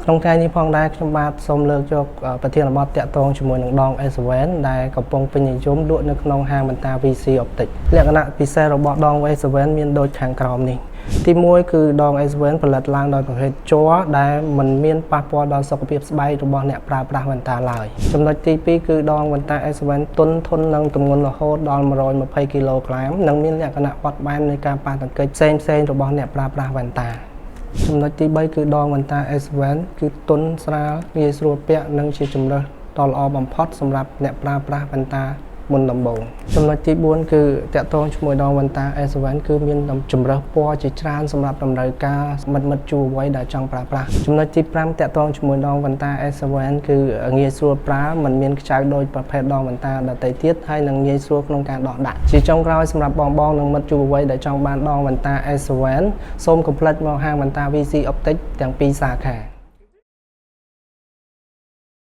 ក្នុងថ្ងៃនេះផងដែរខ្ញុំបាទសូមលើកយកប្រធានបទតាក់ទងជាមួយនឹងដង S7 ដែលកំពុងពេញនិយមលក់នៅក្នុងហាងបន្តា VC Optic លក្ខណៈពិសេសរបស់ដង S7 មានដូចខាងក្រោមនេះទី1គឺដង S7 ផលិតឡើងដោយប្រភេទជ័រដែលមិនមានប៉ះពាល់ដល់សុខភាពស្បែករបស់អ្នកប្រើប្រាស់វ៉ែនតាឡើយចំណុចទី2គឺដងវ៉ែនតា S7 ទន់ធន់នឹងទម្ងន់រហូតដល់120គីឡូក្រាមនិងមានលក្ខណៈបត់បែននៃការប៉ះទង្គិចផ្សេងៗរបស់អ្នកប្រើប្រាស់វ៉ែនតាចំណុចទី3គឺដងវ៉ែនតា S7 គឺទន់ស្រាលងាយស្រួលពាក់និងជាជម្រើសដ៏ល្អបំផុតសម្រាប់អ្នកប្រើប្រាស់វ៉ែនតាមុនដំបូងចំណុចទី4គឺតាក់ទងជាមួយដងវ៉ែនតា S7 គឺមានជម្រើសពណ៌ជាច្រើនសម្រាប់តម្រូវការមិត្តជួរវ័យដែលចង់ប្រើប្រាស់ចំណុចទី5តាក់ទងជាមួយដងវ៉ែនតា S7 គឺងាយស្រួលប្រើមិនមានខ្ចៅដូចប្រភេទដងវ៉ែនតាដទៃទៀតហើយនិងងាយស្រួលក្នុងការដកដាក់ជាចុងក្រោយសម្រាប់បងនិងមិត្តជួរវ័យដែលចង់បានដងវ៉ែនតា S7 សូមកុំភ្លេចមកហាងវ៉ែនតា VC Optic ទាំងពីរសាខា